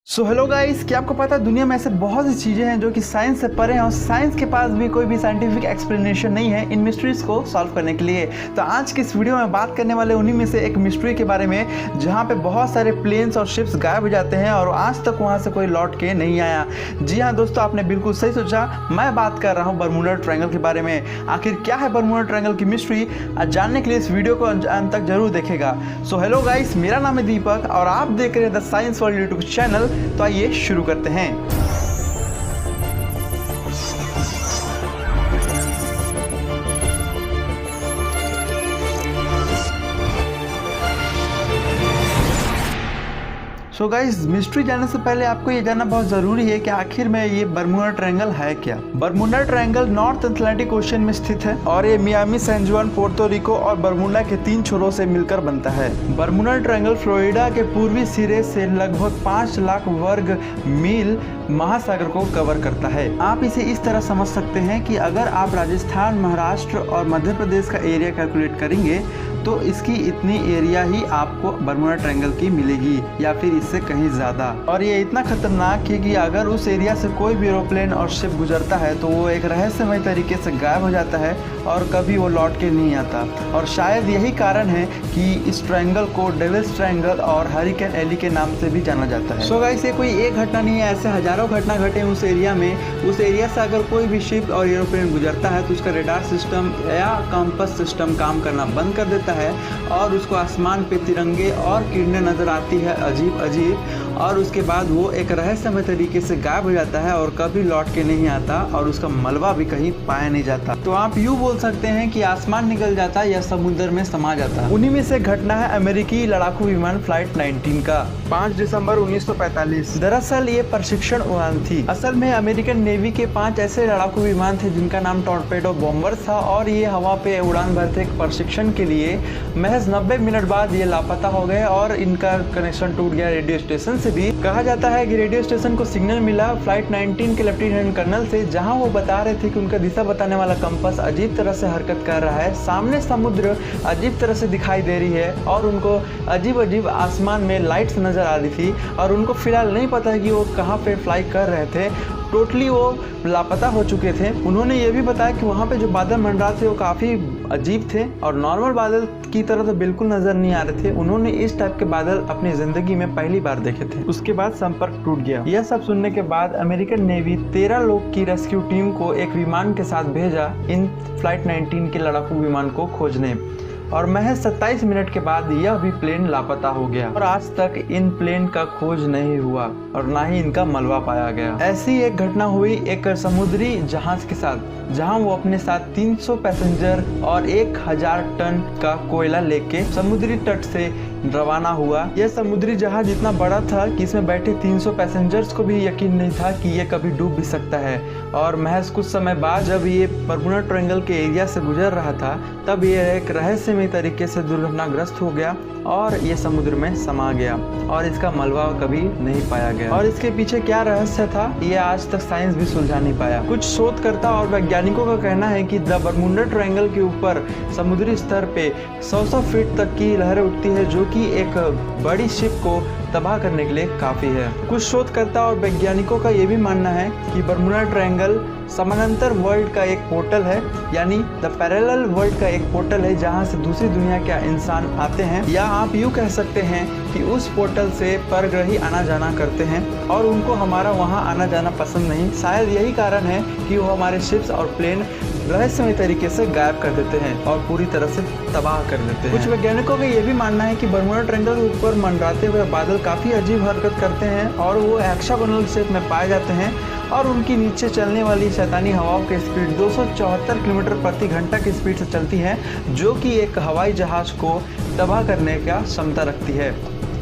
So hello guys, क्या आपको पता है दुनिया में ऐसे बहुत सी चीज़ें हैं जो कि साइंस से परे हैं और साइंस के पास भी कोई भी साइंटिफिक एक्सप्लेनेशन नहीं है इन मिस्ट्रीज़ को सॉल्व करने के लिए। तो आज की इस वीडियो में बात करने वाले उन्हीं में से एक मिस्ट्री के बारे में जहां पे बहुत सारे प्लेन्स और शिप्स गायब हो जाते हैं और आज तक वहां से कोई लौट के नहीं आया। जी हाँ दोस्तों, आपने बिल्कुल सही सोचा, मैं बात कर रहा हूँ बरमूडा ट्रायंगल के बारे में। आखिर क्या है बरमूडा ट्रायंगल की मिस्ट्री, जानने के लिए इस वीडियो को अंत तक जरूर देखेगा। सो हेलो गाइस, मेरा नाम है दीपक और आप देख रहे हैं the science world YouTube channel. तो आइए शुरू करते हैं। सो गाइस, मिस्ट्री जानने से पहले आपको ये जानना बहुत ज़रूरी है कि आखिर में ये बरमूडा ट्रायंगल है क्या। Bermuda triangle north Atlantic ocean में स्थित है और ये मियामी, सैन जुआन, पोर्तो रिको और बरमूडा के 3 छोरों से मिलकर बनता है। बरमूडा ट्रायंगल फ्लोरिडा के पूर्वी सिरे से लगभग 5 लाख वर्ग मील महासागर को कवर करता है। आप इसे इस तरह समझ सकते हैं कि अगर आप राजस्थान, महाराष्ट्र और मध्य प्रदेश का एरिया कैलकुलेट करेंगे तो इसकी इतनी एरिया ही आपको बरमूडा ट्रायंगल की मिलेगी या फिर इससे कहीं ज़्यादा। और ये इतना खतरनाक है कि अगर उस एरिया से कोई भी एरोप्लेन और शिप गुजरता है तो वो एक रहस्यमय तरीके से गायब हो जाता है और कभी वो लौट के नहीं आता। और शायद यही कारण है कि इस ट्रायंगल को डेविल्स ट्रायंगल और हरिकेन एली के नाम से भी जाना जाता है। सो गाइस, ये कोई एक घटना नहीं है, ऐसे हजारों घटना घटे उस एरिया में। उस एरिया से अगर कोई भी शिप और एरोप्लेन गुजरता है तो उसका रेडार सिस्टम या कंपास सिस्टम काम करना बंद कर देता है और उसको आसमान पे तिरंगे और किरणें नजर आती है अजीब अजीब, और उसके बाद वो एक रहस्यमय तरीके से गायब हो जाता है और कभी लौट के नहीं आता और उसका मलबा भी कहीं पाया नहीं जाता। तो आप यूँ बोल सकते हैं कि आसमान निकल जाता है या समुद्र में समा जाता है। उन्हीं में से घटना है अमेरिकी लड़ाकू विमान फ्लाइट 19 का 5 दिसंबर 1945। दरअसल ये प्रशिक्षण उड़ान थी। असल में अमेरिकन नेवी के 5 ऐसे लड़ाकू विमान थे जिनका नाम टॉर्पेडो बॉम्बर था और ये हवा पे उड़ान भर थे प्रशिक्षण के लिए। महज 90 मिनट बाद ये लापता हो गए और इनका कनेक्शन टूट गया रेडियो स्टेशन से भी। कहा जाता है कि रेडियो स्टेशन को सिग्नल मिला फ्लाइट 19 के लेफ्टिनेंट कर्नल से, जहां वो बता रहे थे कि उनका दिशा बताने वाला कंपास अजीब तरह से हरकत कर रहा है, सामने समुद्र अजीब तरह से दिखाई दे रही है और उनको अजीब अजीब आसमान में लाइट्स नजर आ रही थी और उनको फिलहाल नहीं पता है कि वो कहाँ पे फ्लाई कर रहे थे। टोटली वो लापता हो चुके थे। उन्होंने ये भी बताया कि वहाँ पे जो बादल मंडरा थे वो काफ़ी अजीब थे और नॉर्मल बादल की तरह तो बिल्कुल नज़र नहीं आ रहे थे। उन्होंने इस टाइप के बादल अपनी ज़िंदगी में पहली बार देखे थे। उसके बाद संपर्क टूट गया। यह सब सुनने के बाद अमेरिकन नेवी 13 लोग की रेस्क्यू टीम को एक विमान के साथ भेजा इन फ्लाइट 19 के लड़ाकू विमान को खोजने, और महज 27 मिनट के बाद यह भी प्लेन लापता हो गया और आज तक इन प्लेन का खोज नहीं हुआ और ना ही इनका मलबा पाया गया। ऐसी एक घटना हुई एक समुद्री जहाज के साथ, जहां वो अपने साथ 300 पैसेंजर और 1000 टन का कोयला लेके समुद्री तट से रवाना हुआ। यह समुद्री जहाज इतना बड़ा था कि इसमें बैठे 300 पैसेंजर्स को भी यकीन नहीं था कि ये कभी डूब भी सकता है। और महज कुछ समय बाद जब ये बरमूडा ट्रायंगल के एरिया से गुजर रहा था तब ये एक रहस्यमय तरीके से दुर्घटनाग्रस्त हो गया और ये समुद्र में समा गया और इसका मलबा कभी नहीं पाया गया। और इसके पीछे क्या रहस्य था ये आज तक साइंस भी सुलझा नहीं पाया। कुछ शोधकर्ता और वैज्ञानिकों का कहना है कि द बरमूडा ट्रायंगल के ऊपर समुद्री स्तर पे 100 फीट तक की लहरें उठती है जो कि एक बड़ी शिप को तबाह करने के लिए काफ़ी है। कुछ शोधकर्ता और वैज्ञानिकों का ये भी मानना है कि बरमूडा ट्रायंगल समानांतर वर्ल्ड का एक पोर्टल है, यानी द पैरेलल वर्ल्ड का एक पोर्टल है जहां से दूसरी दुनिया के इंसान आते हैं, या आप यूँ कह सकते हैं कि उस पोर्टल से परग्रही आना जाना करते हैं और उनको हमारा वहां आना जाना पसंद नहीं। शायद यही कारण है कि वो हमारे शिप्स और प्लेन रहस्यमय तरीके से गायब कर देते हैं और पूरी तरह से तबाह कर देते हैं। कुछ वैज्ञानिकों का ये भी मानना है कि बरमूडा ट्रायंगल के ऊपर मंडराते हुए बादल काफ़ी अजीब हरकत करते हैं और वो हेक्सागोनल शेप में पाए जाते हैं और उनकी नीचे चलने वाली शैतानी हवाओं की स्पीड 274 किलोमीटर प्रति घंटा की स्पीड से चलती है, जो कि एक हवाई जहाज को तबाह करने का क्षमता रखती है।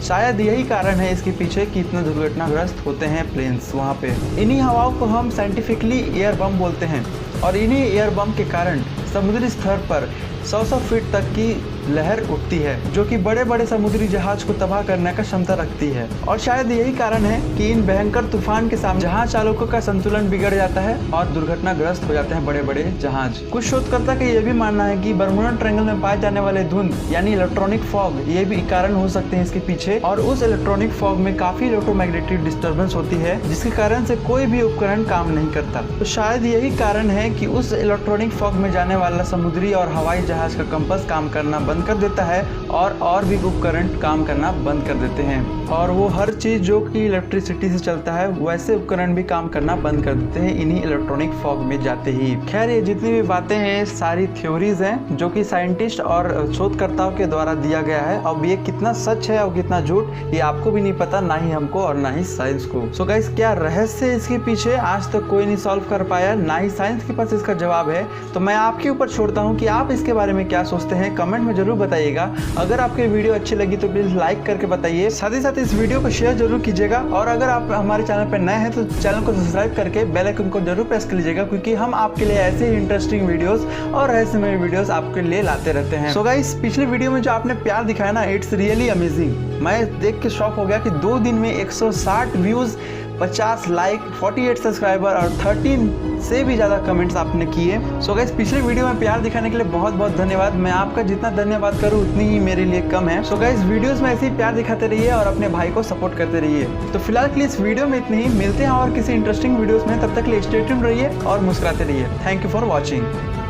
शायद यही कारण है इसके पीछे कि इतने दुर्घटनाग्रस्त होते हैं प्लेन्स वहाँ पे। इन्हीं हवाओं को हम साइंटिफिकली एयर बम बोलते हैं और इन्हीं एयर बम के कारण समुद्री स्तर पर 100 फीट तक की लहर उठती है जो कि बड़े बड़े समुद्री जहाज को तबाह करने का क्षमता रखती है। और शायद यही कारण है कि इन भयंकर तूफान के सामने जहाज चालकों का संतुलन बिगड़ जाता है और दुर्घटनाग्रस्त हो जाते हैं बड़े बड़े जहाज। कुछ शोधकर्ता का यह भी मानना है कि बर्मुडा ट्रायंगल में पाए जाने वाले धुंध यानी इलेक्ट्रॉनिक फॉग ये भी कारण हो सकते हैं इसके पीछे। और उस इलेक्ट्रॉनिक फॉग में काफी इलेक्ट्रोमैग्नेटिक डिस्टर्बेंस होती है जिसके कारण से कोई भी उपकरण काम नहीं करता। तो शायद यही कारण है कि उस इलेक्ट्रॉनिक फॉग में जाने वाला समुद्री और हवाई जहाज का कंपास काम करना बंद कर देता है और भी उपकरण काम करना बंद कर देते हैं। और वो हर चीज जो कि इलेक्ट्रिसिटी से चलता है वैसे उपकरण भी काम करना बंद कर देते हैं इन्हीं इलेक्ट्रॉनिक फॉग में जाते ही। खैर ये जितनी भी बातें हैं सारी थ्योरीज हैं जो कि साइंटिस्ट और शोधकर्ताओं के द्वारा दिया गया है। अब ये कितना सच है और कितना झूठ ये आपको भी नहीं पता, ना ही हमको और ना ही साइंस को। सो गाइस क्या रहस्य है इसके पीछे आज तक कोई नहीं सॉल्व कर पाया, ना ही साइंस के पास इसका जवाब है। तो मैं आपके ऊपर छोड़ता हूँ कि आप इसके बारे में क्या सोचते हैं, कमेंट में जरूर बताइएगा। अगर आपके वीडियो अच्छी लगी तो प्लीज लाइक करके बताइए, साथ ही साथ इस वीडियो को शेयर जरूर कीजिएगा। और अगर आप हमारे चैनल पर नए हैं तो चैनल को सब्सक्राइब करके बेल आइकन को जरूर प्रेस कर लीजिएगा, क्योंकि हम आपके लिए ऐसे ही इंटरेस्टिंग वीडियोस और रहस्यमय वीडियोस आपके लिए लाते रहते हैं। सो गाइस पिछले वीडियो में जो आपने प्यार दिखाया ना, इट्स रियली अमेजिंग। मैं देख के शॉक हो गया कि 2 दिन में 160 व्यूज, 50 लाइक, 48 सब्सक्राइबर और 13 से भी ज़्यादा कमेंट्स आपने किए। सो गाइस पिछले वीडियो में प्यार दिखाने के लिए बहुत बहुत धन्यवाद। मैं आपका जितना धन्यवाद करूँ उतनी ही मेरे लिए कम है। सो गाइस वीडियोस में ऐसे ही प्यार दिखाते रहिए और अपने भाई को सपोर्ट करते रहिए। तो फिलहाल के लिए इस वीडियो में इतनी ही, मिलते हैं और किसी इंटरेस्टिंग वीडियोस में। तब तक के लिए स्टे ट्यून्ड रहिए और मुस्कुराते रहिए। Thank you for watching.